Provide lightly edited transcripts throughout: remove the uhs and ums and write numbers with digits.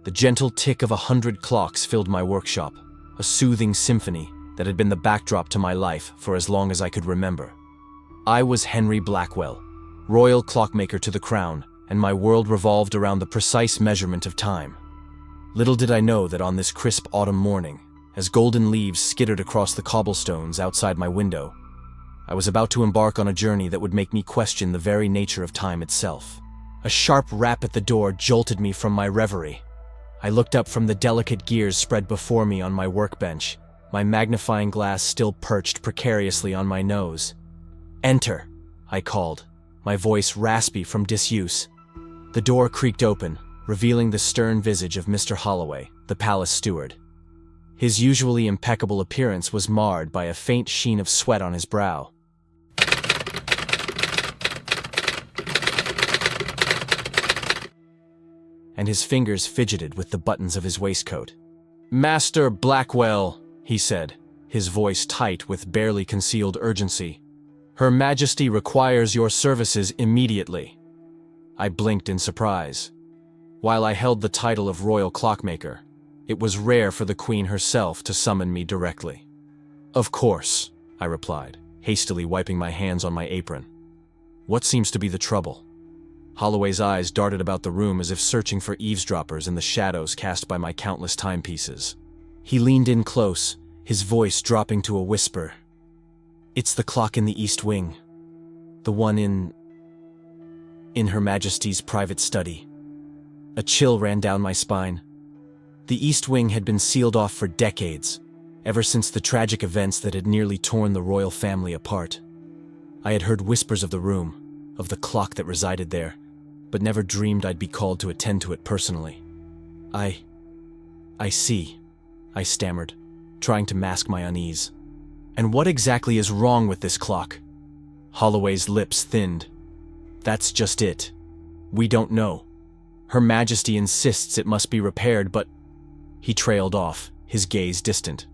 The gentle tick of 100 clocks filled my workshop, a soothing symphony that had been the backdrop to my life for as long as I could remember. I was Henry Blackwell, royal clockmaker to the crown, and my world revolved around the precise measurement of time. Little did I know that on this crisp autumn morning, as golden leaves skittered across the cobblestones outside my window, I was about to embark on a journey that would make me question the very nature of time itself. A sharp rap at the door jolted me from my reverie. I looked up from the delicate gears spread before me on my workbench, my magnifying glass still perched precariously on my nose. "Enter," I called, my voice raspy from disuse. The door creaked open, revealing the stern visage of Mr. Holloway, the palace steward. His usually impeccable appearance was marred by a faint sheen of sweat on his brow. And his fingers fidgeted with the buttons of his waistcoat. "Master Blackwell," he said, his voice tight with barely concealed urgency. "Her Majesty requires your services immediately." I blinked in surprise. While I held the title of royal clockmaker, it was rare for the Queen herself to summon me directly. "Of course," I replied, hastily wiping my hands on my apron. "What seems to be the trouble?" Holloway's eyes darted about the room as if searching for eavesdroppers in the shadows cast by my countless timepieces. He leaned in close, his voice dropping to a whisper. "It's the clock in the East Wing. The one in Her Majesty's private study." A chill ran down my spine. The East Wing had been sealed off for decades, ever since the tragic events that had nearly torn the royal family apart. I had heard whispers of the room, of the clock that resided there, but never dreamed I'd be called to attend to it personally. I see," I stammered, trying to mask my unease. "And what exactly is wrong with this clock?" Holloway's lips thinned. "That's just it. We don't know. Her Majesty insists it must be repaired, but—" He trailed off, his gaze distant.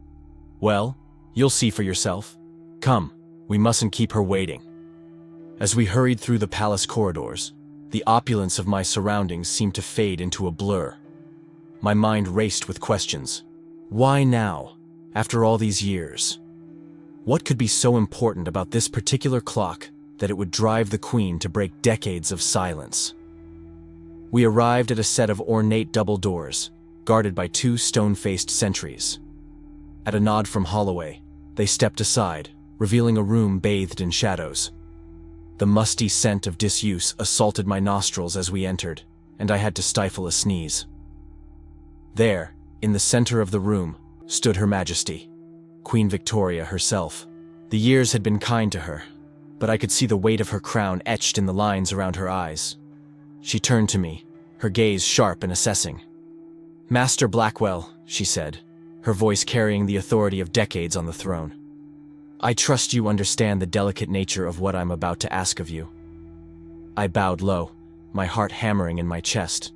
"Well, you'll see for yourself. Come, we mustn't keep her waiting." As we hurried through the palace corridors, the opulence of my surroundings seemed to fade into a blur. My mind raced with questions. Why now, after all these years? What could be so important about this particular clock that it would drive the Queen to break decades of silence? We arrived at a set of ornate double doors, guarded by two stone-faced sentries. At a nod from Holloway, they stepped aside, revealing a room bathed in shadows. The musty scent of disuse assaulted my nostrils as we entered, and I had to stifle a sneeze. There, in the center of the room, stood Her Majesty, Queen Victoria herself. The years had been kind to her, but I could see the weight of her crown etched in the lines around her eyes. She turned to me, her gaze sharp and assessing. "Master Blackwell," she said, her voice carrying the authority of decades on the throne. "I trust you understand the delicate nature of what I'm about to ask of you." I bowed low, my heart hammering in my chest.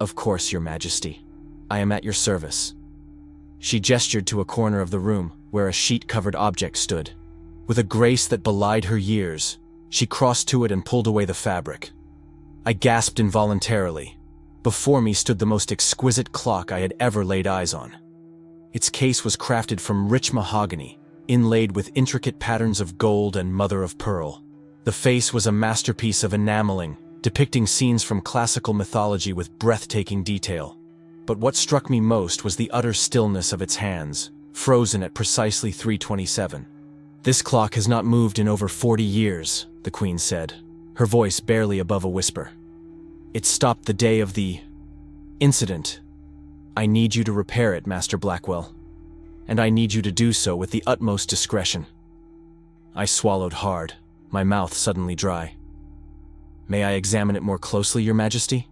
"Of course, Your Majesty. I am at your service." She gestured to a corner of the room where a sheet-covered object stood. With a grace that belied her years, she crossed to it and pulled away the fabric. I gasped involuntarily. Before me stood the most exquisite clock I had ever laid eyes on. Its case was crafted from rich mahogany, inlaid with intricate patterns of gold and mother-of-pearl. The face was a masterpiece of enameling, depicting scenes from classical mythology with breathtaking detail. But what struck me most was the utter stillness of its hands, frozen at precisely 3:27. "This clock has not moved in over 40 years, the Queen said, her voice barely above a whisper. "It stopped the day of the incident. I need you to repair it, Master Blackwell. And I need you to do so with the utmost discretion." I swallowed hard, my mouth suddenly dry. "May I examine it more closely, Your Majesty?"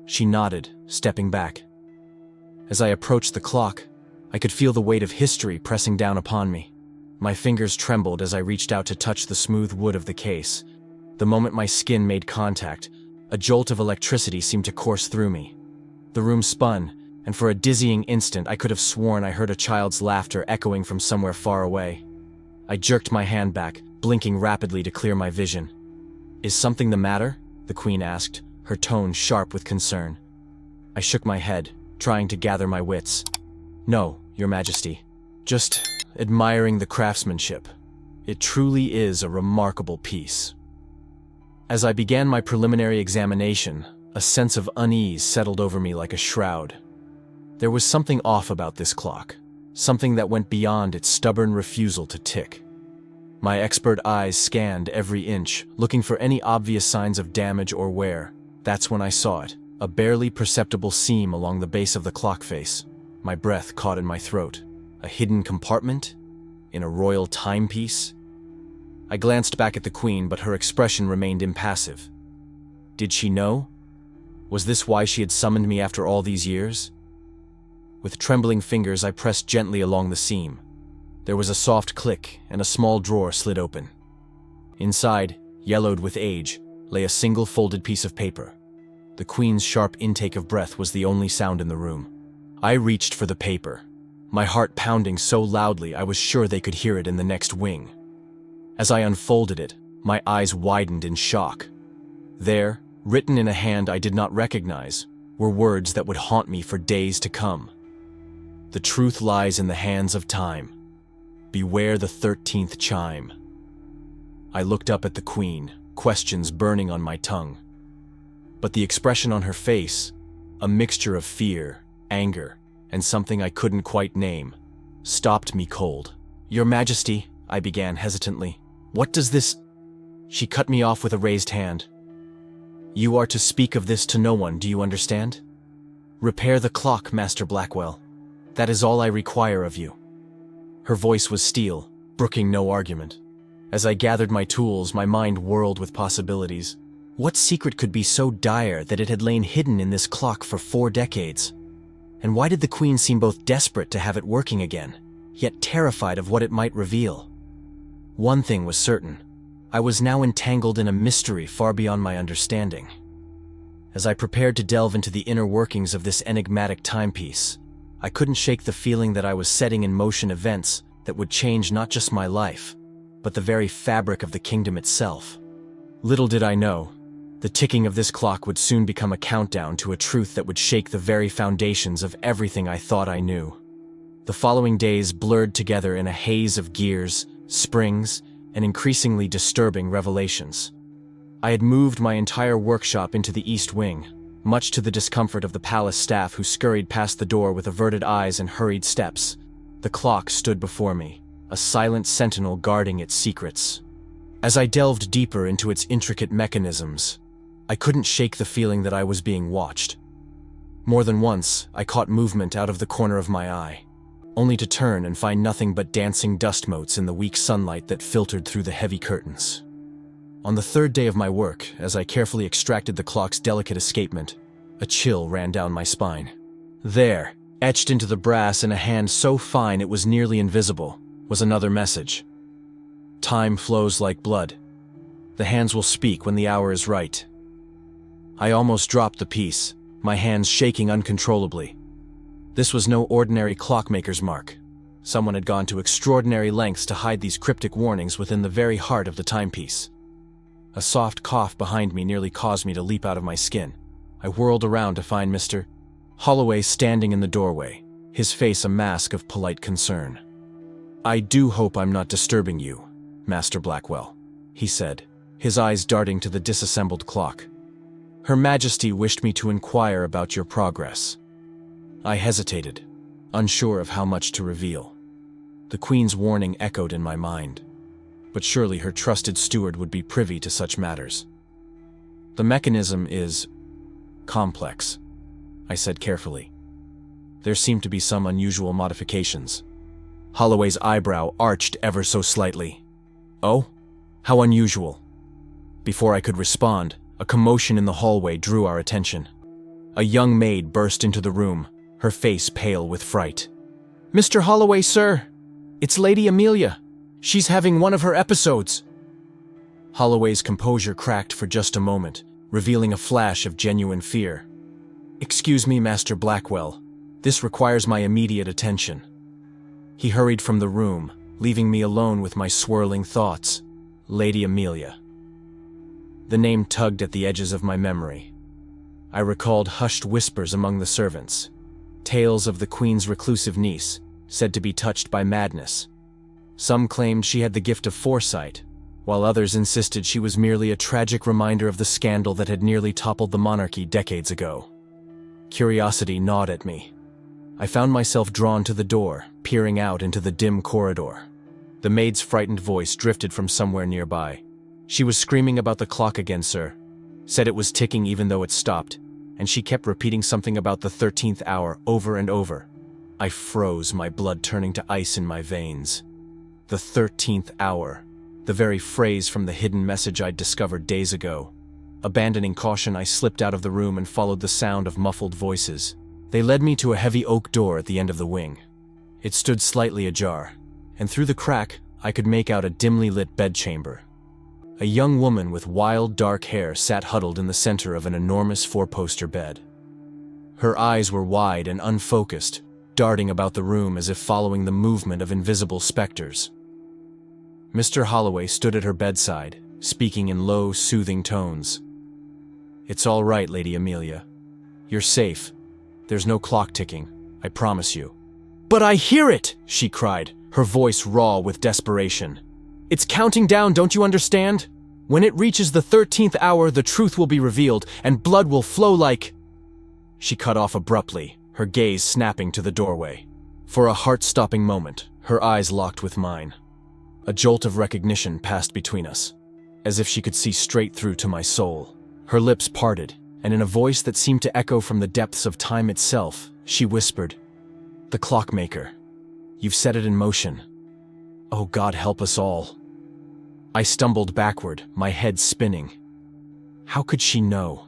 She nodded, stepping back. As I approached the clock, I could feel the weight of history pressing down upon me. My fingers trembled as I reached out to touch the smooth wood of the case. The moment my skin made contact, a jolt of electricity seemed to course through me. The room spun, and for a dizzying instant I could have sworn I heard a child's laughter echoing from somewhere far away. I jerked my hand back, blinking rapidly to clear my vision. "Is something the matter?" the Queen asked, her tone sharp with concern. I shook my head, trying to gather my wits. "No, Your Majesty. Just admiring the craftsmanship. It truly is a remarkable piece." As I began my preliminary examination, a sense of unease settled over me like a shroud. There was something off about this clock, something that went beyond its stubborn refusal to tick. My expert eyes scanned every inch, looking for any obvious signs of damage or wear. That's when I saw it, a barely perceptible seam along the base of the clock face. My breath caught in my throat. A hidden compartment? In a royal timepiece? I glanced back at the Queen, but her expression remained impassive. Did she know? Was this why she had summoned me after all these years? With trembling fingers, I pressed gently along the seam. There was a soft click, and a small drawer slid open. Inside, yellowed with age, lay a single folded piece of paper. The Queen's sharp intake of breath was the only sound in the room. I reached for the paper, my heart pounding so loudly I was sure they could hear it in the next wing. As I unfolded it, my eyes widened in shock. There, written in a hand I did not recognize, were words that would haunt me for days to come. "The truth lies in the hands of time. Beware the 13th chime." I looked up at the Queen, questions burning on my tongue. But the expression on her face, a mixture of fear, anger, and something I couldn't quite name, stopped me cold. "Your Majesty," I began hesitantly, "what does this—" She cut me off with a raised hand. "You are to speak of this to no one, do you understand? Repair the clock, Master Blackwell. That is all I require of you." Her voice was steel, brooking no argument. As I gathered my tools, my mind whirled with possibilities. What secret could be so dire that it had lain hidden in this clock for 4 decades? And why did the Queen seem both desperate to have it working again, yet terrified of what it might reveal? One thing was certain. I was now entangled in a mystery far beyond my understanding. As I prepared to delve into the inner workings of this enigmatic timepiece, I couldn't shake the feeling that I was setting in motion events that would change not just my life, but the very fabric of the kingdom itself. Little did I know, the ticking of this clock would soon become a countdown to a truth that would shake the very foundations of everything I thought I knew. The following days blurred together in a haze of gears, springs, and increasingly disturbing revelations. I had moved my entire workshop into the East Wing, much to the discomfort of the palace staff who scurried past the door with averted eyes and hurried steps. The clock stood before me, a silent sentinel guarding its secrets. As I delved deeper into its intricate mechanisms, I couldn't shake the feeling that I was being watched. More than once, I caught movement out of the corner of my eye, only to turn and find nothing but dancing dust motes in the weak sunlight that filtered through the heavy curtains. On the 3rd day of my work, as I carefully extracted the clock's delicate escapement, a chill ran down my spine. There, etched into the brass in a hand so fine it was nearly invisible, was another message. "Time flows like blood. The hands will speak when the hour is right." I almost dropped the piece, my hands shaking uncontrollably. This was no ordinary clockmaker's mark. Someone had gone to extraordinary lengths to hide these cryptic warnings within the very heart of the timepiece. A soft cough behind me nearly caused me to leap out of my skin. I whirled around to find Mr. Holloway standing in the doorway, his face a mask of polite concern. "I do hope I'm not disturbing you, Master Blackwell," he said, his eyes darting to the disassembled clock. "Her Majesty wished me to inquire about your progress." I hesitated, unsure of how much to reveal. The Queen's warning echoed in my mind, but surely her trusted steward would be privy to such matters. "The mechanism is complex," I said carefully. There seemed to be some unusual modifications. Holloway's eyebrow arched ever so slightly. "Oh? How unusual?" Before I could respond, a commotion in the hallway drew our attention. A young maid burst into the room, her face pale with fright. "Mr. Holloway, sir! It's Lady Amelia! She's having one of her episodes!" Holloway's composure cracked for just a moment, revealing a flash of genuine fear. "Excuse me, Master Blackwell. This requires my immediate attention." He hurried from the room, leaving me alone with my swirling thoughts. Lady Amelia. The name tugged at the edges of my memory. I recalled hushed whispers among the servants, tales of the queen's reclusive niece, said to be touched by madness. Some claimed she had the gift of foresight, while others insisted she was merely a tragic reminder of the scandal that had nearly toppled the monarchy decades ago. Curiosity gnawed at me. I found myself drawn to the door, peering out into the dim corridor. The maid's frightened voice drifted from somewhere nearby. She was screaming about the clock again, sir. Said it was ticking even though it stopped, and she kept repeating something about the 13th hour over and over. I froze, my blood turning to ice in my veins. The 13th hour, the very phrase from the hidden message I'd discovered days ago. Abandoning caution, I slipped out of the room and followed the sound of muffled voices. They led me to a heavy oak door at the end of the wing. It stood slightly ajar, and through the crack, I could make out a dimly lit bedchamber. A young woman with wild dark hair sat huddled in the center of an enormous four-poster bed. Her eyes were wide and unfocused, darting about the room as if following the movement of invisible specters. Mr. Holloway stood at her bedside, speaking in low, soothing tones. "It's all right, Lady Amelia. You're safe. There's no clock ticking, I promise you." "But I hear it!" she cried, her voice raw with desperation. "It's counting down, don't you understand? When it reaches the 13th hour, the truth will be revealed, and blood will flow like—" She cut off abruptly, her gaze snapping to the doorway. For a heart-stopping moment, her eyes locked with mine. A jolt of recognition passed between us, as if she could see straight through to my soul. Her lips parted, and in a voice that seemed to echo from the depths of time itself, she whispered, "The clockmaker. You've set it in motion. Oh, God help us all." I stumbled backward, my head spinning. How could she know?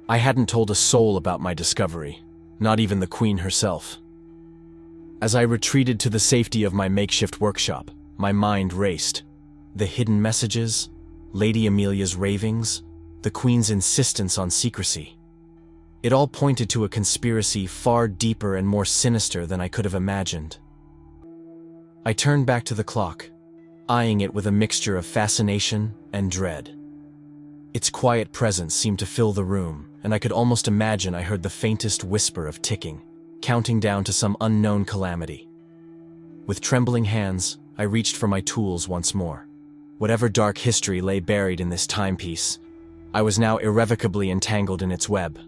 I hadn't told a soul about my discovery, not even the Queen herself. As I retreated to the safety of my makeshift workshop, my mind raced. The hidden messages, Lady Amelia's ravings, the Queen's insistence on secrecy. It all pointed to a conspiracy far deeper and more sinister than I could have imagined. I turned back to the clock, eyeing it with a mixture of fascination and dread. Its quiet presence seemed to fill the room, and I could almost imagine I heard the faintest whisper of ticking, counting down to some unknown calamity. With trembling hands, I reached for my tools once more. Whatever dark history lay buried in this timepiece, I was now irrevocably entangled in its web.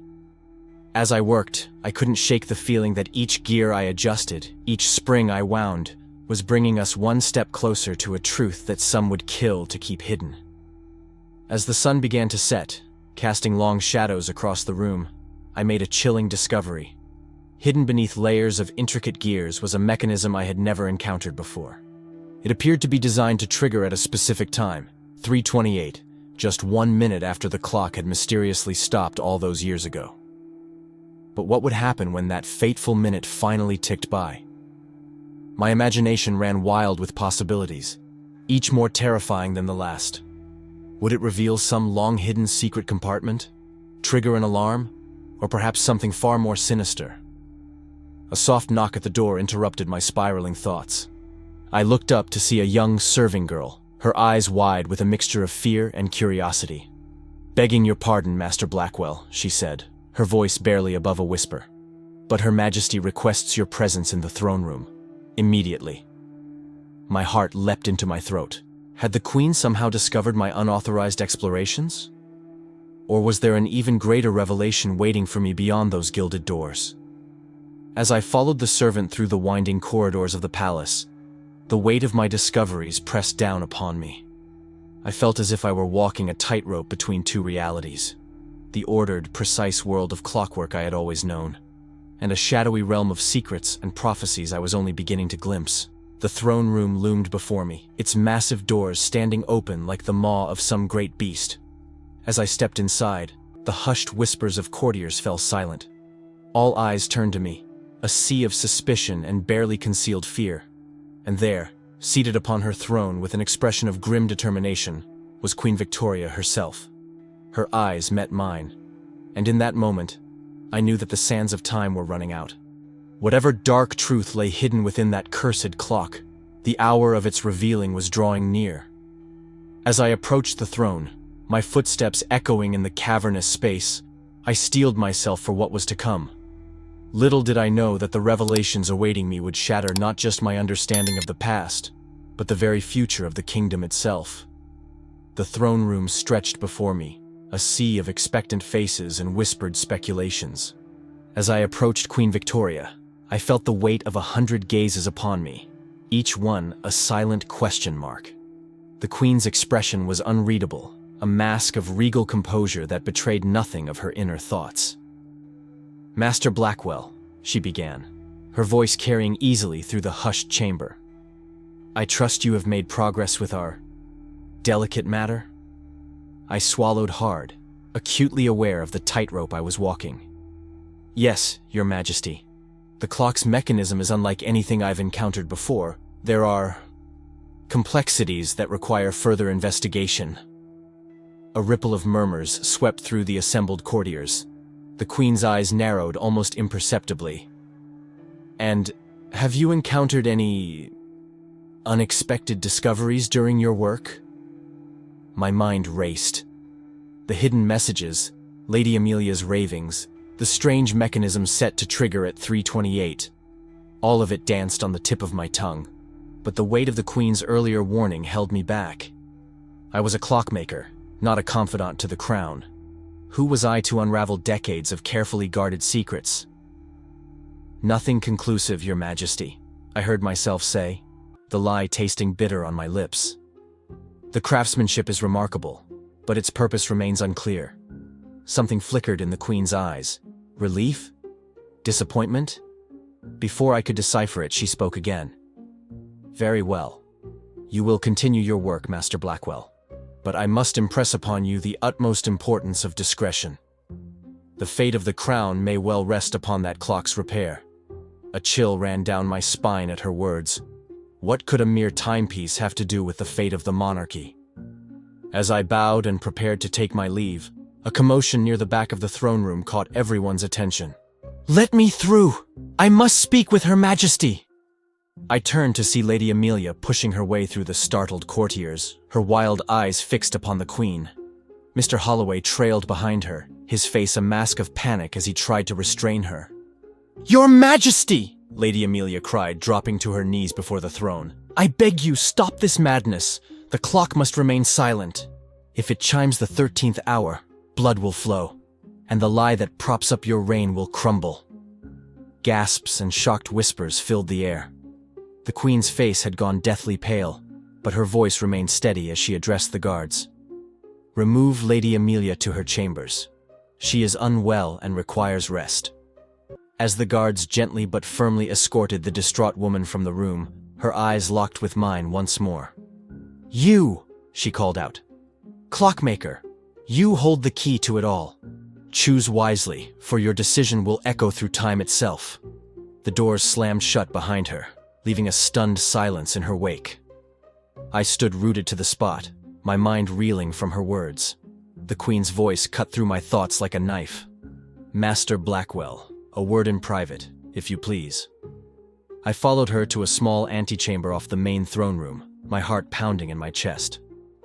As I worked, I couldn't shake the feeling that each gear I adjusted, each spring I wound, was bringing us one step closer to a truth that some would kill to keep hidden. As the sun began to set, casting long shadows across the room, I made a chilling discovery. Hidden beneath layers of intricate gears was a mechanism I had never encountered before. It appeared to be designed to trigger at a specific time, 3:28, just 1 minute after the clock had mysteriously stopped all those years ago. But what would happen when that fateful minute finally ticked by? My imagination ran wild with possibilities, each more terrifying than the last. Would it reveal some long-hidden secret compartment, trigger an alarm, or perhaps something far more sinister? A soft knock at the door interrupted my spiraling thoughts. I looked up to see a young serving girl, her eyes wide with a mixture of fear and curiosity. "Begging your pardon, Master Blackwell," she said, her voice barely above a whisper. "But Her Majesty requests your presence in the throne room. Immediately." My heart leapt into my throat. Had the Queen somehow discovered my unauthorized explorations? Or was there an even greater revelation waiting for me beyond those gilded doors? As I followed the servant through the winding corridors of the palace, the weight of my discoveries pressed down upon me. I felt as if I were walking a tightrope between two realities: the ordered, precise world of clockwork I had always known, and a shadowy realm of secrets and prophecies I was only beginning to glimpse. The throne room loomed before me, its massive doors standing open like the maw of some great beast. As I stepped inside, the hushed whispers of courtiers fell silent. All eyes turned to me, a sea of suspicion and barely concealed fear. And there, seated upon her throne with an expression of grim determination, was Queen Victoria herself. Her eyes met mine, and in that moment, I knew that the sands of time were running out. Whatever dark truth lay hidden within that cursed clock, the hour of its revealing was drawing near. As I approached the throne, my footsteps echoing in the cavernous space, I steeled myself for what was to come. Little did I know that the revelations awaiting me would shatter not just my understanding of the past, but the very future of the kingdom itself. The throne room stretched before me, a sea of expectant faces and whispered speculations. As I approached Queen Victoria, I felt the weight of 100 gazes upon me, each one a silent question mark. The Queen's expression was unreadable, a mask of regal composure that betrayed nothing of her inner thoughts. "Master Blackwell," she began, her voice carrying easily through the hushed chamber. "I trust you have made progress with our delicate matter?" I swallowed hard, acutely aware of the tightrope I was walking. "Yes, Your Majesty. The clock's mechanism is unlike anything I've encountered before. There are complexities that require further investigation." A ripple of murmurs swept through the assembled courtiers. The Queen's eyes narrowed almost imperceptibly. "And have you encountered any unexpected discoveries during your work?" My mind raced. The hidden messages, Lady Amelia's ravings, the strange mechanism set to trigger at 3:28. All of it danced on the tip of my tongue, but the weight of the Queen's earlier warning held me back. I was a clockmaker, not a confidant to the crown. Who was I to unravel decades of carefully guarded secrets? "Nothing conclusive, Your Majesty," I heard myself say, the lie tasting bitter on my lips. "The craftsmanship is remarkable, but its purpose remains unclear." Something flickered in the Queen's eyes. Relief? Disappointment? Before I could decipher it, she spoke again. "Very well. You will continue your work, Master Blackwell. But I must impress upon you the utmost importance of discretion. The fate of the crown may well rest upon that clock's repair." A chill ran down my spine at her words. What could a mere timepiece have to do with the fate of the monarchy? As I bowed and prepared to take my leave, a commotion near the back of the throne room caught everyone's attention. "Let me through! I must speak with Her Majesty!" I turned to see Lady Amelia pushing her way through the startled courtiers, her wild eyes fixed upon the Queen. Mr. Holloway trailed behind her, his face a mask of panic as he tried to restrain her. "Your Majesty!" Lady Amelia cried, dropping to her knees before the throne. "I beg you, stop this madness. The clock must remain silent. If it chimes the 13th hour, blood will flow, and the lie that props up your reign will crumble." Gasps and shocked whispers filled the air. The Queen's face had gone deathly pale, but her voice remained steady as she addressed the guards. "Remove Lady Amelia to her chambers. She is unwell and requires rest." As the guards gently but firmly escorted the distraught woman from the room, her eyes locked with mine once more. "You," she called out. "Clockmaker, you hold the key to it all. Choose wisely, for your decision will echo through time itself." The doors slammed shut behind her, leaving a stunned silence in her wake. I stood rooted to the spot, my mind reeling from her words. The Queen's voice cut through my thoughts like a knife. "Master Blackwell, a word in private, if you please." I followed her to a small antechamber off the main throne room, my heart pounding in my chest.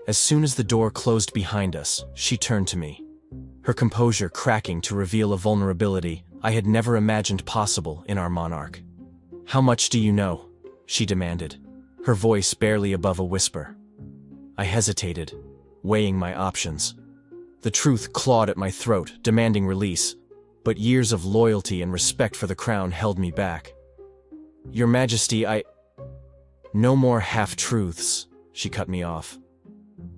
As soon as the door closed behind us, she turned to me, her composure cracking to reveal a vulnerability I had never imagined possible in our monarch. "How much do you know?" she demanded, her voice barely above a whisper. I hesitated, weighing my options. The truth clawed at my throat, demanding release, but years of loyalty and respect for the crown held me back. "Your Majesty, No more half-truths," she cut me off.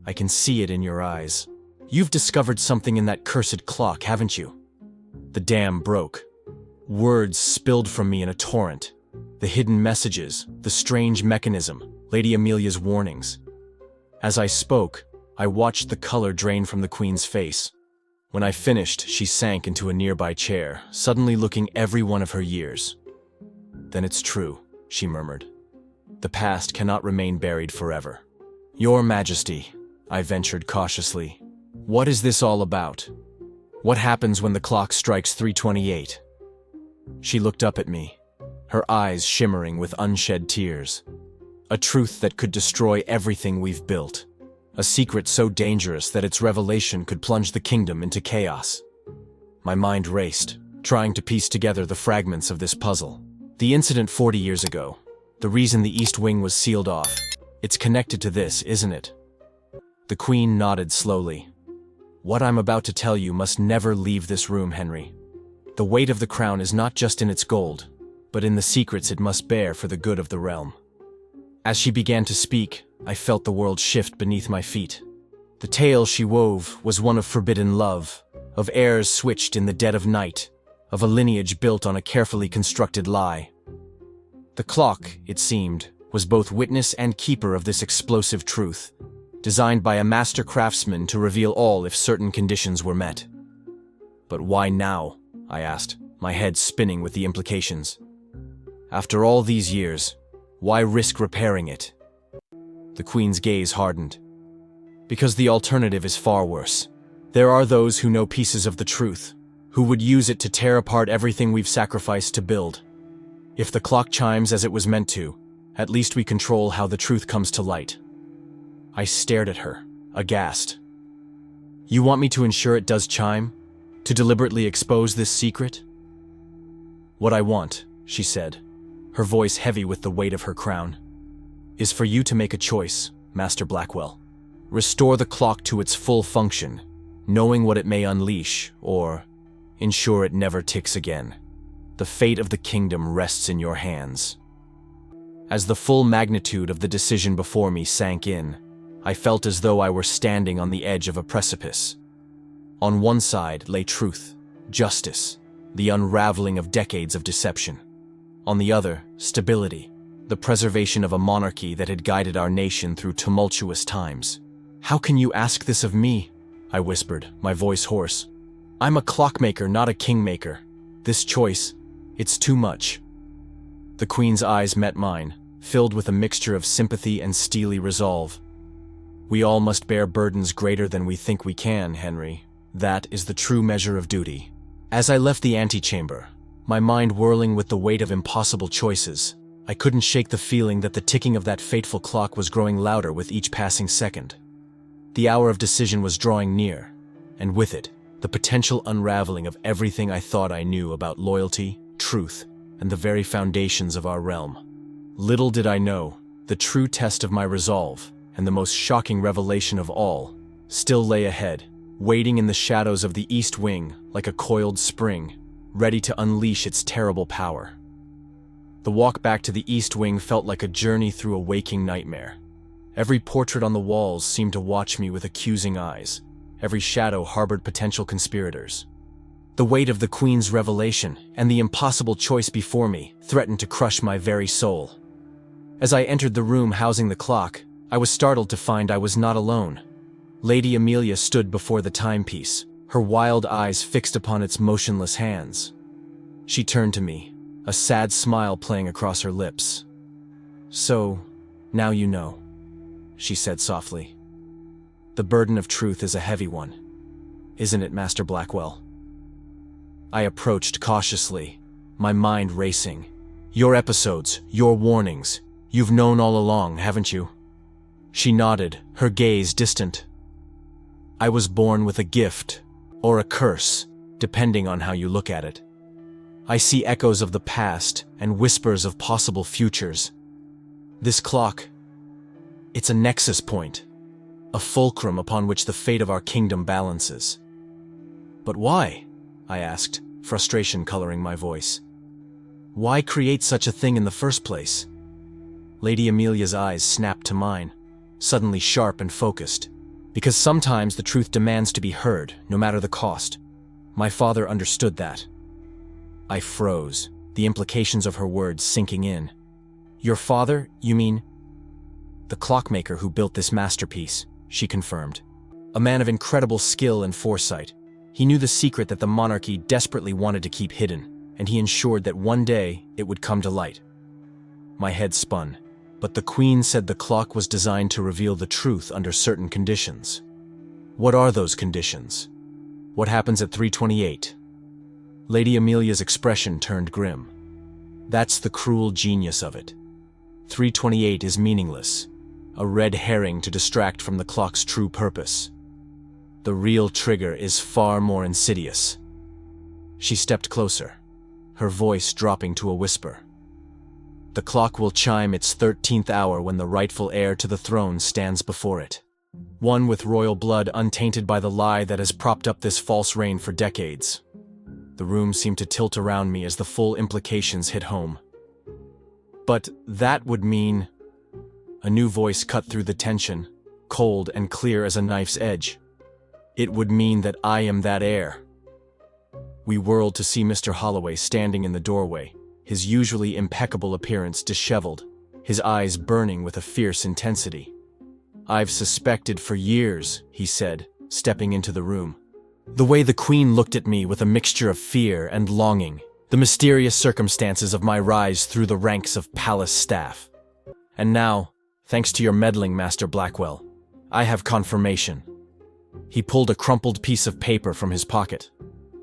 "I can see it in your eyes. You've discovered something in that cursed clock, haven't you?" The dam broke. Words spilled from me in a torrent. The hidden messages, the strange mechanism, Lady Amelia's warnings. As I spoke, I watched the color drain from the Queen's face. When I finished, she sank into a nearby chair, suddenly looking every one of her years. "Then it's true," she murmured. "The past cannot remain buried forever." "Your Majesty," I ventured cautiously, "what is this all about? What happens when the clock strikes 3:28? She looked up at me, her eyes shimmering with unshed tears. A truth that could destroy everything we've built. A secret so dangerous that its revelation could plunge the kingdom into chaos. My mind raced, trying to piece together the fragments of this puzzle. The incident 40 years ago. The reason the East Wing was sealed off. It's connected to this, isn't it? The Queen nodded slowly. What I'm about to tell you must never leave this room, Henry. The weight of the crown is not just in its gold, but in the secrets it must bear for the good of the realm. As she began to speak, I felt the world shift beneath my feet. The tale she wove was one of forbidden love, of heirs switched in the dead of night, of a lineage built on a carefully constructed lie. The clock, it seemed, was both witness and keeper of this explosive truth, designed by a master craftsman to reveal all if certain conditions were met. But why now? I asked, my head spinning with the implications. After all these years, why risk repairing it? The Queen's gaze hardened. Because the alternative is far worse. There are those who know pieces of the truth, who would use it to tear apart everything we've sacrificed to build. If the clock chimes as it was meant to, at least we control how the truth comes to light. I stared at her, aghast. You want me to ensure it does chime? To deliberately expose this secret? What I want, she said, her voice heavy with the weight of her crown, is for you to make a choice, Master Blackwell. Restore the clock to its full function, knowing what it may unleash, or ensure it never ticks again. The fate of the kingdom rests in your hands. As the full magnitude of the decision before me sank in, I felt as though I were standing on the edge of a precipice. On one side lay truth, justice, the unraveling of decades of deception. On the other, stability, the preservation of a monarchy that had guided our nation through tumultuous times. How can you ask this of me? I whispered, my voice hoarse. I'm a clockmaker, not a kingmaker. This choice, it's too much. The Queen's eyes met mine, filled with a mixture of sympathy and steely resolve. We all must bear burdens greater than we think we can, Henry. That is the true measure of duty. As I left the antechamber, my mind whirling with the weight of impossible choices, I couldn't shake the feeling that the ticking of that fateful clock was growing louder with each passing second. The hour of decision was drawing near, and with it, the potential unraveling of everything I thought I knew about loyalty, truth, and the very foundations of our realm. Little did I know, the true test of my resolve, and the most shocking revelation of all, still lay ahead, waiting in the shadows of the East Wing like a coiled spring, ready to unleash its terrible power. The walk back to the East Wing felt like a journey through a waking nightmare. Every portrait on the walls seemed to watch me with accusing eyes. Every shadow harbored potential conspirators. The weight of the Queen's revelation and the impossible choice before me threatened to crush my very soul. As I entered the room housing the clock, I was startled to find I was not alone. Lady Amelia stood before the timepiece, her wild eyes fixed upon its motionless hands. She turned to me, a sad smile playing across her lips. So, now you know, she said softly. The burden of truth is a heavy one, isn't it, Master Blackwell? I approached cautiously, my mind racing. Your episodes, your warnings, you've known all along, haven't you? She nodded, her gaze distant. I was born with a gift, or a curse, depending on how you look at it. I see echoes of the past and whispers of possible futures. This clock, it's a nexus point, a fulcrum upon which the fate of our kingdom balances. But why? I asked, frustration coloring my voice. Why create such a thing in the first place? Lady Amelia's eyes snapped to mine, suddenly sharp and focused. Because sometimes the truth demands to be heard, no matter the cost. My father understood that. I froze, the implications of her words sinking in. Your father, you mean? The clockmaker who built this masterpiece, she confirmed. A man of incredible skill and foresight. He knew the secret that the monarchy desperately wanted to keep hidden, and he ensured that one day it would come to light. My head spun. But the Queen said the clock was designed to reveal the truth under certain conditions. What are those conditions? What happens at 3:28? Lady Amelia's expression turned grim. That's the cruel genius of it. 3:28 is meaningless, a red herring to distract from the clock's true purpose. The real trigger is far more insidious. She stepped closer, her voice dropping to a whisper. The clock will chime its 13th hour when the rightful heir to the throne stands before it. One with royal blood untainted by the lie that has propped up this false reign for decades. The room seemed to tilt around me as the full implications hit home. But that would mean... A new voice cut through the tension, cold and clear as a knife's edge. It would mean that I am that heir. We whirled to see Mr. Holloway standing in the doorway, his usually impeccable appearance disheveled, his eyes burning with a fierce intensity. "I've suspected for years," he said, stepping into the room. The way the Queen looked at me with a mixture of fear and longing, the mysterious circumstances of my rise through the ranks of palace staff. And now, thanks to your meddling, Master Blackwell, I have confirmation. He pulled a crumpled piece of paper from his pocket,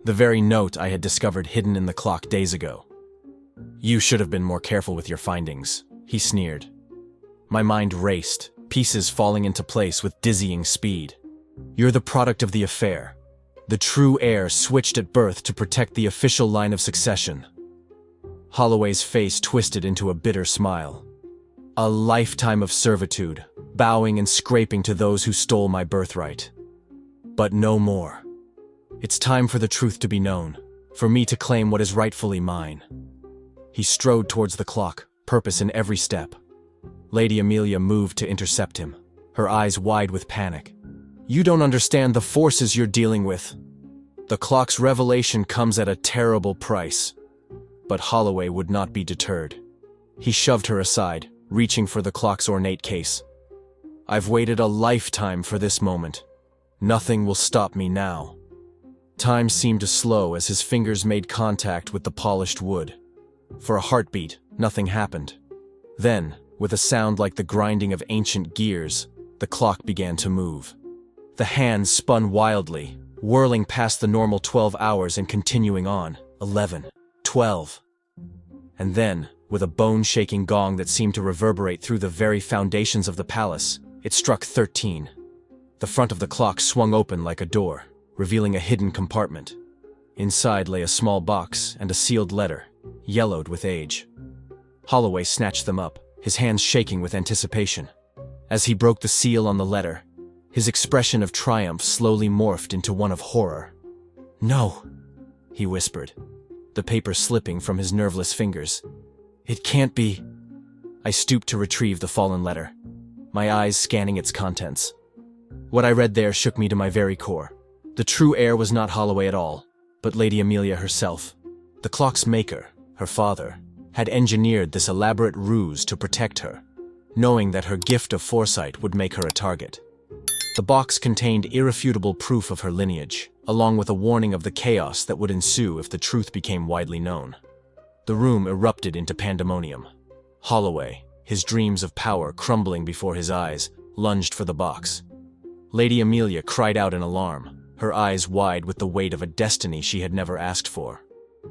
the very note I had discovered hidden in the clock days ago. "You should have been more careful with your findings," he sneered. My mind raced, pieces falling into place with dizzying speed. "You're the product of the affair. The true heir switched at birth to protect the official line of succession." Holloway's face twisted into a bitter smile. "A lifetime of servitude, bowing and scraping to those who stole my birthright. But no more. It's time for the truth to be known, for me to claim what is rightfully mine." He strode towards the clock, purpose in every step. Lady Amelia moved to intercept him, her eyes wide with panic. "You don't understand the forces you're dealing with. The clock's revelation comes at a terrible price." But Holloway would not be deterred. He shoved her aside, reaching for the clock's ornate case. "I've waited a lifetime for this moment. Nothing will stop me now." Time seemed to slow as his fingers made contact with the polished wood. For a heartbeat, nothing happened. Then, with a sound like the grinding of ancient gears, the clock began to move. The hands spun wildly, whirling past the normal 12 hours and continuing on. 11, 12. And then, with a bone-shaking gong that seemed to reverberate through the very foundations of the palace, it struck 13. The front of the clock swung open like a door, revealing a hidden compartment. Inside lay a small box and a sealed letter, yellowed with age. Holloway snatched them up, his hands shaking with anticipation. As he broke the seal on the letter, his expression of triumph slowly morphed into one of horror. "No," he whispered, the paper slipping from his nerveless fingers. "It can't be." I stooped to retrieve the fallen letter, my eyes scanning its contents. What I read there shook me to my very core. The true heir was not Holloway at all, but Lady Amelia herself. The clock's maker, her father, had engineered this elaborate ruse to protect her, knowing that her gift of foresight would make her a target. The box contained irrefutable proof of her lineage, along with a warning of the chaos that would ensue if the truth became widely known. The room erupted into pandemonium. Holloway, his dreams of power crumbling before his eyes, lunged for the box. Lady Amelia cried out in alarm, her eyes wide with the weight of a destiny she had never asked for.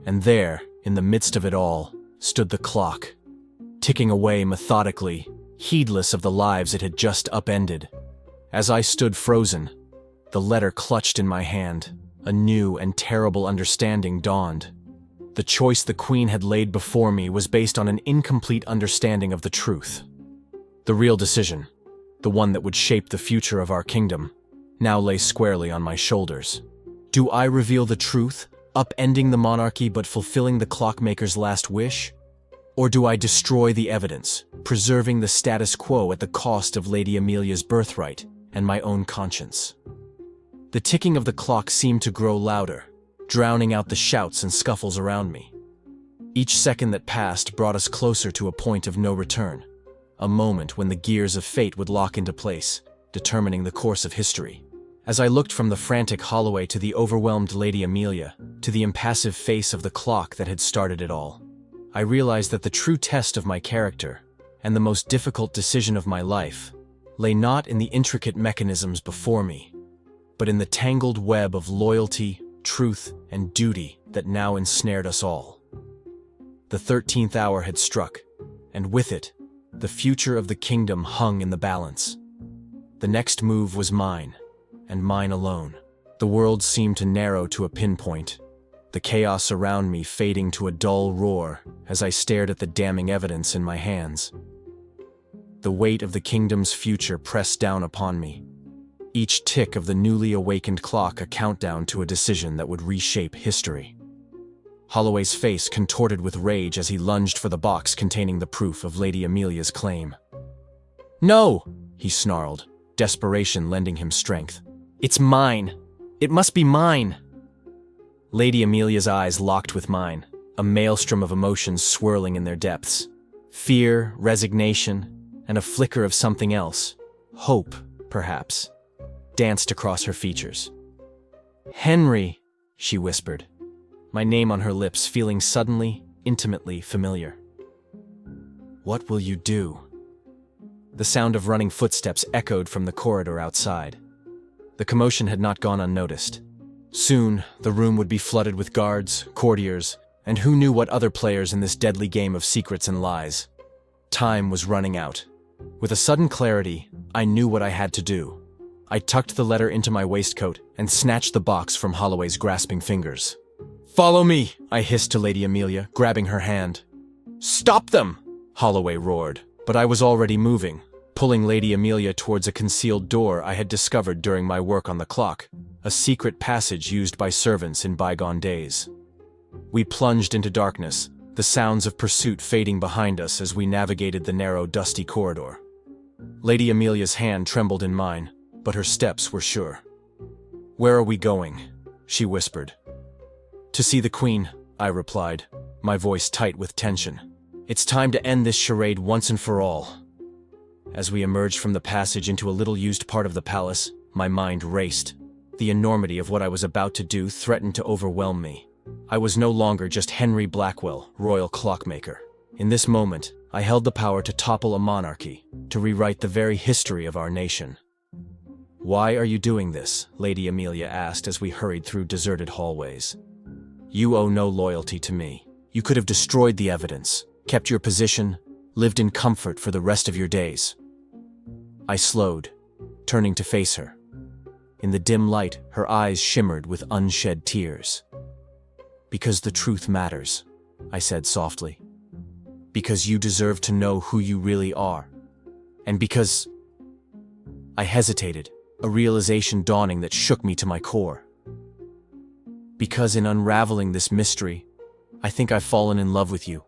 And there, in the midst of it all, stood the clock, ticking away methodically, heedless of the lives it had just upended. As I stood frozen, the letter clutched in my hand, a new and terrible understanding dawned. The choice the Queen had laid before me was based on an incomplete understanding of the truth. The real decision, the one that would shape the future of our kingdom, now lay squarely on my shoulders. Do I reveal the truth, upending the monarchy but fulfilling the clockmaker's last wish? Or do I destroy the evidence, preserving the status quo at the cost of Lady Amelia's birthright and my own conscience? The ticking of the clock seemed to grow louder, drowning out the shouts and scuffles around me. Each second that passed brought us closer to a point of no return, a moment when the gears of fate would lock into place, determining the course of history. As I looked from the frantic Holloway to the overwhelmed Lady Amelia, to the impassive face of the clock that had started it all, I realized that the true test of my character, and the most difficult decision of my life, lay not in the intricate mechanisms before me, but in the tangled web of loyalty, truth, and duty that now ensnared us all. The 13th hour had struck, and with it, the future of the kingdom hung in the balance. The next move was mine, and mine alone. The world seemed to narrow to a pinpoint. the chaos around me fading to a dull roar as I stared at the damning evidence in my hands. The weight of the kingdom's future pressed down upon me, each tick of the newly awakened clock a countdown to a decision that would reshape history. Holloway's face contorted with rage as he lunged for the box containing the proof of Lady Amelia's claim. "No!" he snarled, desperation lending him strength. "It's mine! It must be mine!" Lady Amelia's eyes locked with mine, a maelstrom of emotions swirling in their depths. Fear, resignation, and a flicker of something else, hope, perhaps, danced across her features. "Henry," she whispered, my name on her lips feeling suddenly, intimately familiar. "What will you do?" The sound of running footsteps echoed from the corridor outside. The commotion had not gone unnoticed. Soon, the room would be flooded with guards, courtiers, and who knew what other players in this deadly game of secrets and lies. Time was running out. With a sudden clarity, I knew what I had to do. I tucked the letter into my waistcoat and snatched the box from Holloway's grasping fingers. "Follow me," I hissed to Lady Amelia, grabbing her hand. "Stop them!" Holloway roared, but I was already moving, pulling Lady Amelia towards a concealed door I had discovered during my work on the clock, a secret passage used by servants in bygone days. We plunged into darkness, the sounds of pursuit fading behind us as we navigated the narrow, dusty corridor. Lady Amelia's hand trembled in mine, but her steps were sure. "Where are we going?" she whispered. "To see the Queen," I replied, my voice tight with tension. "It's time to end this charade once and for all." As we emerged from the passage into a little-used part of the palace, my mind raced. The enormity of what I was about to do threatened to overwhelm me. I was no longer just Henry Blackwell, royal clockmaker. In this moment, I held the power to topple a monarchy, to rewrite the very history of our nation. "Why are you doing this?" Lady Amelia asked as we hurried through deserted hallways. "You owe no loyalty to me. You could have destroyed the evidence, kept your position, lived in comfort for the rest of your days." I slowed, turning to face her. In the dim light, her eyes shimmered with unshed tears. "Because the truth matters," I said softly. "Because you deserve to know who you really are. And because—" I hesitated, a realization dawning that shook me to my core. "Because in unraveling this mystery, I think I've fallen in love with you."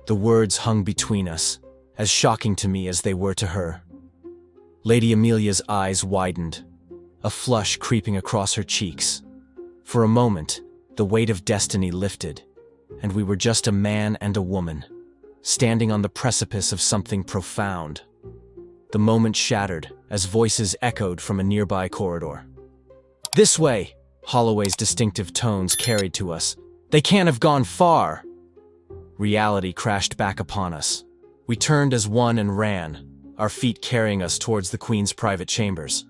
The words hung between us, as shocking to me as they were to her. Lady Amelia's eyes widened, a flush creeping across her cheeks. For a moment, the weight of destiny lifted, and we were just a man and a woman, standing on the precipice of something profound. The moment shattered as voices echoed from a nearby corridor. "This way!" Holloway's distinctive tones carried to us. "They can't have gone far!" Reality crashed back upon us. We turned as one and ran, our feet carrying us towards the Queen's private chambers.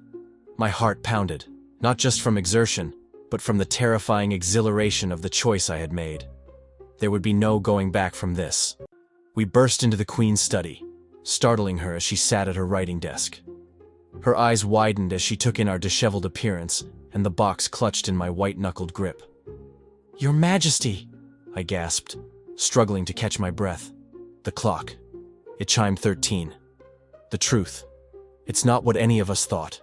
My heart pounded, not just from exertion, but from the terrifying exhilaration of the choice I had made. There would be no going back from this. We burst into the Queen's study, startling her as she sat at her writing desk. Her eyes widened as she took in our disheveled appearance and the box clutched in my white-knuckled grip. "Your Majesty!" I gasped, struggling to catch my breath. The clock. It chimed 13. The truth. It's not what any of us thought.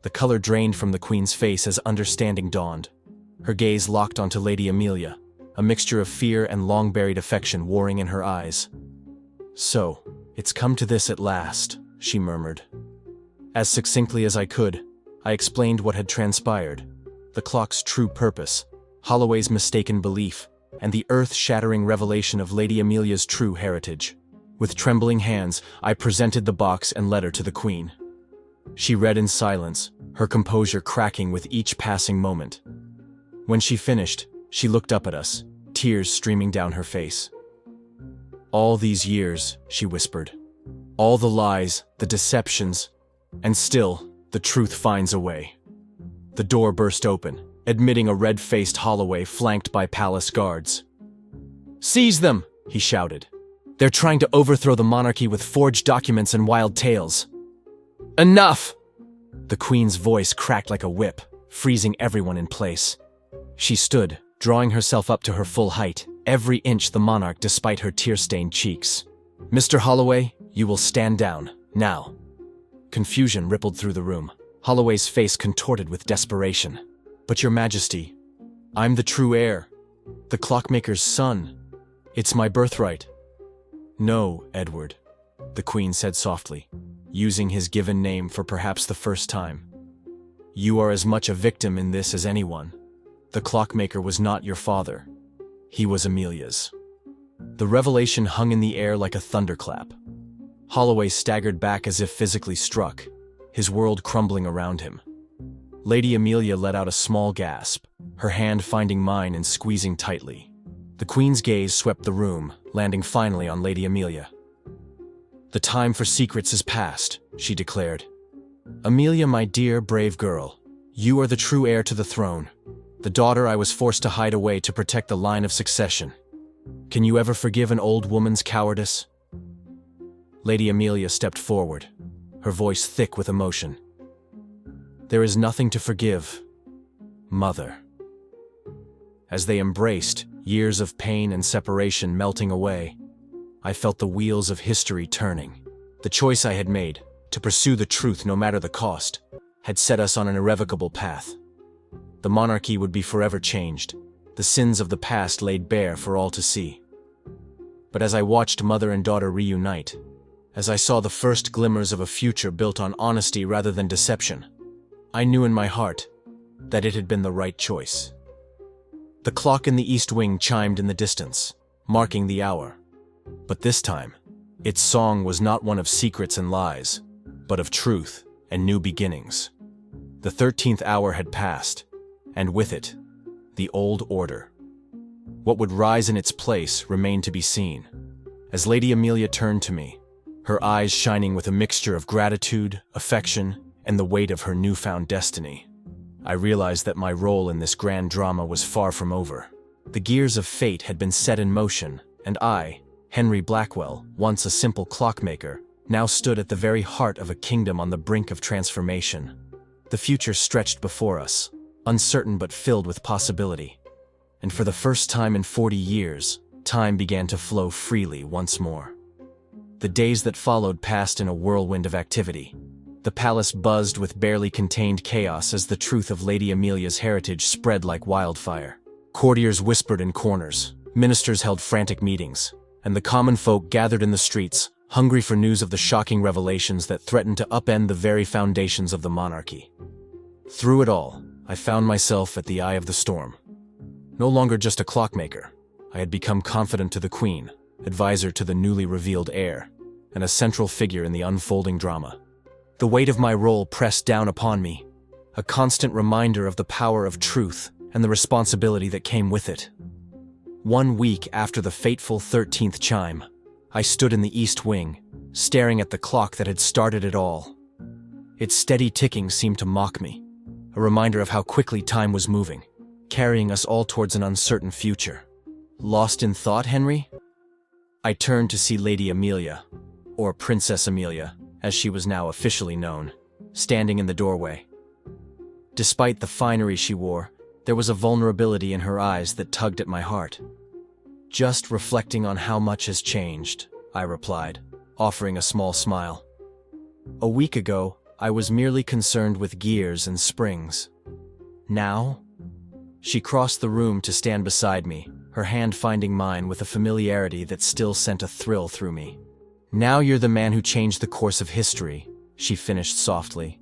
The color drained from the Queen's face as understanding dawned. Her gaze locked onto Lady Amelia, a mixture of fear and long-buried affection warring in her eyes. "So, it's come to this at last," she murmured. As succinctly as I could, I explained what had transpired, the clock's true purpose, Holloway's mistaken belief, and the earth-shattering revelation of Lady Amelia's true heritage. With trembling hands, I presented the box and letter to the Queen. She read in silence, her composure cracking with each passing moment. When she finished, she looked up at us, tears streaming down her face. "All these years," she whispered. "All the lies, the deceptions, and still, the truth finds a way." The door burst open, admitting a red-faced Holloway flanked by palace guards. "Seize them!" he shouted. "They're trying to overthrow the monarchy with forged documents and wild tales." "Enough!" The Queen's voice cracked like a whip, freezing everyone in place. She stood, drawing herself up to her full height, every inch the monarch despite her tear-stained cheeks. "Mr. Holloway, you will stand down, now." Confusion rippled through the room. Holloway's face contorted with desperation. "But your majesty, I'm the true heir, the clockmaker's son. It's my birthright." "No, Edward," the Queen said softly, using his given name for perhaps the first time. "You are as much a victim in this as anyone. The clockmaker was not your father. He was Amelia's." The revelation hung in the air like a thunderclap. Holloway staggered back as if physically struck, his world crumbling around him. Lady Amelia let out a small gasp, her hand finding mine and squeezing tightly. The Queen's gaze swept the room, landing finally on Lady Amelia. "The time for secrets is past," she declared. "Amelia, my dear, brave girl, you are the true heir to the throne, the daughter I was forced to hide away to protect the line of succession. Can you ever forgive an old woman's cowardice?" Lady Amelia stepped forward, her voice thick with emotion. "There is nothing to forgive, Mother." As they embraced, years of pain and separation melting away, I felt the wheels of history turning. The choice I had made, to pursue the truth no matter the cost, had set us on an irrevocable path. The monarchy would be forever changed, the sins of the past laid bare for all to see. But as I watched mother and daughter reunite, as I saw the first glimmers of a future built on honesty rather than deception, I knew in my heart that it had been the right choice. The clock in the East Wing chimed in the distance, marking the hour. But this time, its song was not one of secrets and lies, but of truth and new beginnings. The 13th hour had passed, and with it, the old order. What would rise in its place remained to be seen. As Lady Amelia turned to me, her eyes shining with a mixture of gratitude, affection, and the weight of her newfound destiny, I realized that my role in this grand drama was far from over. The gears of fate had been set in motion, and I, Henry Blackwell, once a simple clockmaker, now stood at the very heart of a kingdom on the brink of transformation. The future stretched before us, uncertain but filled with possibility. And for the first time in 40 years, time began to flow freely once more. The days that followed passed in a whirlwind of activity. The palace buzzed with barely contained chaos as the truth of Lady Amelia's heritage spread like wildfire. Courtiers whispered in corners, ministers held frantic meetings, and the common folk gathered in the streets, hungry for news of the shocking revelations that threatened to upend the very foundations of the monarchy. Through it all, I found myself at the eye of the storm. No longer just a clockmaker, I had become confidant to the Queen, advisor to the newly revealed heir, and a central figure in the unfolding drama. The weight of my role pressed down upon me, a constant reminder of the power of truth and the responsibility that came with it. 1 week after the fateful 13th chime, I stood in the East Wing, staring at the clock that had started it all. Its steady ticking seemed to mock me, a reminder of how quickly time was moving, carrying us all towards an uncertain future. Lost in thought, Henry? I turned to see Lady Amelia, or Princess Amelia, as she was now officially known, standing in the doorway. Despite the finery she wore, there was a vulnerability in her eyes that tugged at my heart. "Just reflecting on how much has changed," I replied, offering a small smile. "A week ago, I was merely concerned with gears and springs. Now?" She crossed the room to stand beside me, her hand finding mine with a familiarity that still sent a thrill through me. "Now you're the man who changed the course of history," she finished softly.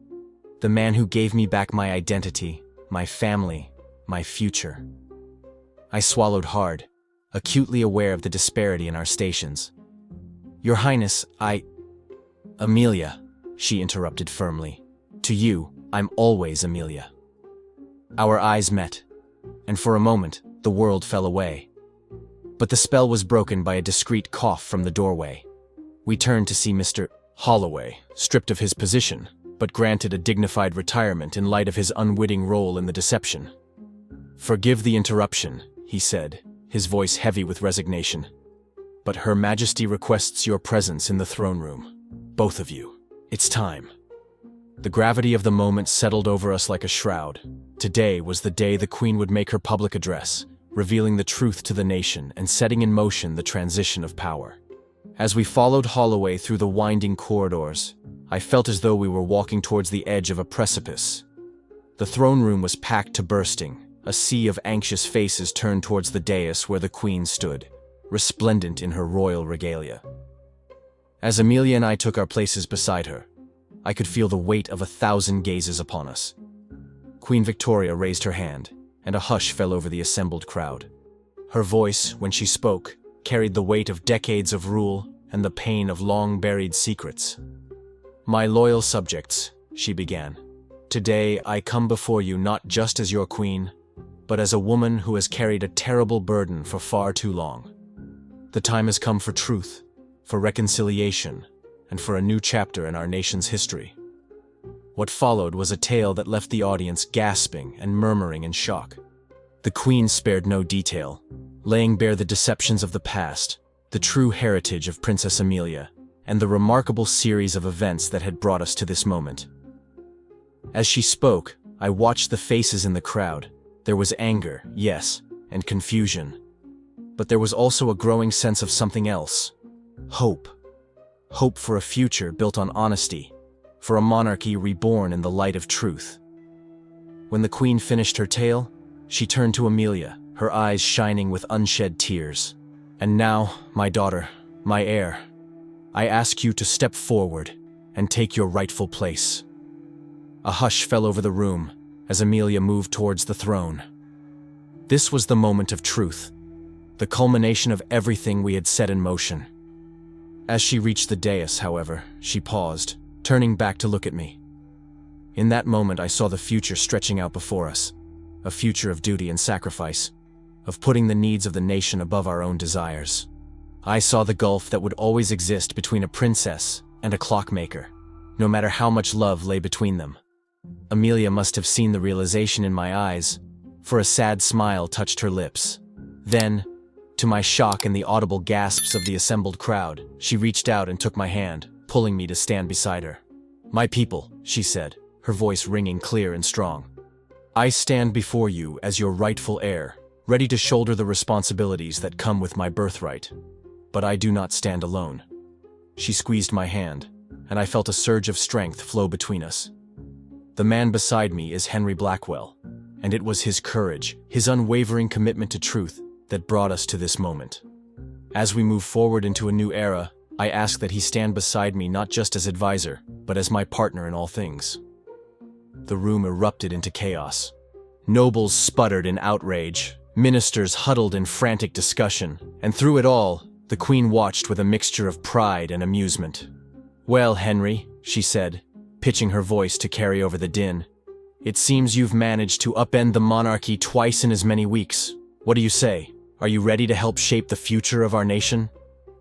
"The man who gave me back my identity, my family, my future." I swallowed hard, acutely aware of the disparity in our stations. "Your Highness, Amelia," she interrupted firmly. "To you, I'm always Amelia." Our eyes met, and for a moment, the world fell away. But the spell was broken by a discreet cough from the doorway. We turned to see Mr. Holloway, stripped of his position, but granted a dignified retirement in light of his unwitting role in the deception. "Forgive the interruption," he said, his voice heavy with resignation. "But Her Majesty requests your presence in the throne room. Both of you. It's time." The gravity of the moment settled over us like a shroud. Today was the day the Queen would make her public address, revealing the truth to the nation and setting in motion the transition of power. As we followed Holloway through the winding corridors, I felt as though we were walking towards the edge of a precipice. The throne room was packed to bursting. A sea of anxious faces turned towards the dais where the Queen stood, resplendent in her royal regalia. As Amelia and I took our places beside her, I could feel the weight of 1,000 gazes upon us. Queen Victoria raised her hand, and a hush fell over the assembled crowd. Her voice, when she spoke, carried the weight of decades of rule and the pain of long-buried secrets. "My loyal subjects," she began, "today I come before you not just as your queen, but as a woman who has carried a terrible burden for far too long. The time has come for truth, for reconciliation, and for a new chapter in our nation's history." What followed was a tale that left the audience gasping and murmuring in shock. The Queen spared no detail, laying bare the deceptions of the past, the true heritage of Princess Amelia, and the remarkable series of events that had brought us to this moment. As she spoke, I watched the faces in the crowd. There was anger, yes, and confusion. But there was also a growing sense of something else. Hope. Hope for a future built on honesty, for a monarchy reborn in the light of truth. When the Queen finished her tale, she turned to Amelia, her eyes shining with unshed tears. "And now, my daughter, my heir, I ask you to step forward and take your rightful place." A hush fell over the room as Amelia moved towards the throne. This was the moment of truth, the culmination of everything we had set in motion. As she reached the dais, however, she paused, turning back to look at me. In that moment I saw the future stretching out before us, a future of duty and sacrifice, of putting the needs of the nation above our own desires. I saw the gulf that would always exist between a princess and a clockmaker, no matter how much love lay between them. Amelia must have seen the realization in my eyes, for a sad smile touched her lips. Then, to my shock and the audible gasps of the assembled crowd, she reached out and took my hand, pulling me to stand beside her. "My people," she said, her voice ringing clear and strong. "I stand before you as your rightful heir, ready to shoulder the responsibilities that come with my birthright. But I do not stand alone." She squeezed my hand, and I felt a surge of strength flow between us. The man beside me is Henry Blackwell, and it was his courage, his unwavering commitment to truth, that brought us to this moment. As we move forward into a new era, I ask that he stand beside me not just as advisor, but as my partner in all things. The room erupted into chaos. Nobles sputtered in outrage, ministers huddled in frantic discussion, and through it all, the Queen watched with a mixture of pride and amusement. "Well, Henry," she said, pitching her voice to carry over the din, "it seems you've managed to upend the monarchy twice in as many weeks. What do you say? Are you ready to help shape the future of our nation?"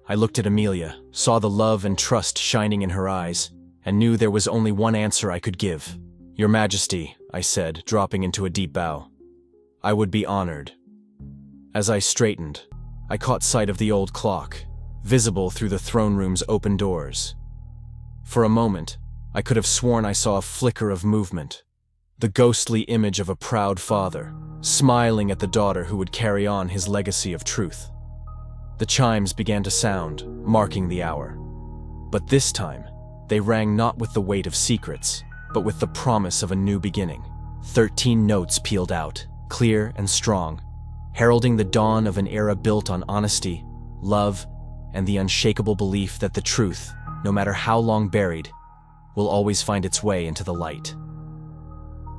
I looked at Amelia, saw the love and trust shining in her eyes, and knew there was only one answer I could give. "Your Majesty," I said, dropping into a deep bow. "I would be honored." As I straightened, I caught sight of the old clock, visible through the throne room's open doors. For a moment, I could have sworn I saw a flicker of movement, the ghostly image of a proud father, smiling at the daughter who would carry on his legacy of truth. The chimes began to sound, marking the hour. But this time, they rang not with the weight of secrets, but with the promise of a new beginning. 13 notes pealed out, clear and strong, heralding the dawn of an era built on honesty, love, and the unshakable belief that the truth, no matter how long buried, will always find its way into the light.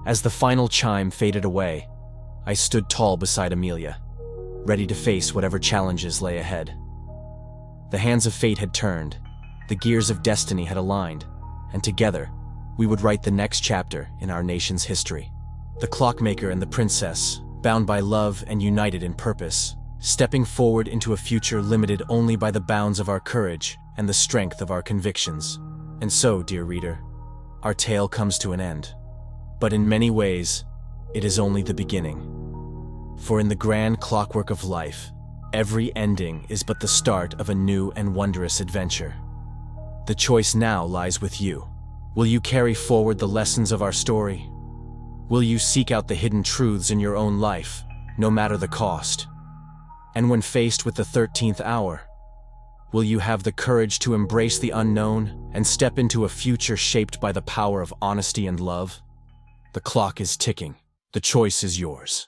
As the final chime faded away, I stood tall beside Amelia, ready to face whatever challenges lay ahead. The hands of fate had turned, the gears of destiny had aligned, and together, we would write the next chapter in our nation's history. The clockmaker and the princess, bound by love and united in purpose, stepping forward into a future limited only by the bounds of our courage and the strength of our convictions. And so, dear reader, our tale comes to an end. But in many ways, it is only the beginning. For in the grand clockwork of life, every ending is but the start of a new and wondrous adventure. The choice now lies with you. Will you carry forward the lessons of our story? Will you seek out the hidden truths in your own life no matter the cost. And when faced with the 13th hour, will you have the courage to embrace the unknown and step into a future shaped by the power of honesty and love? The clock is ticking. The choice is yours.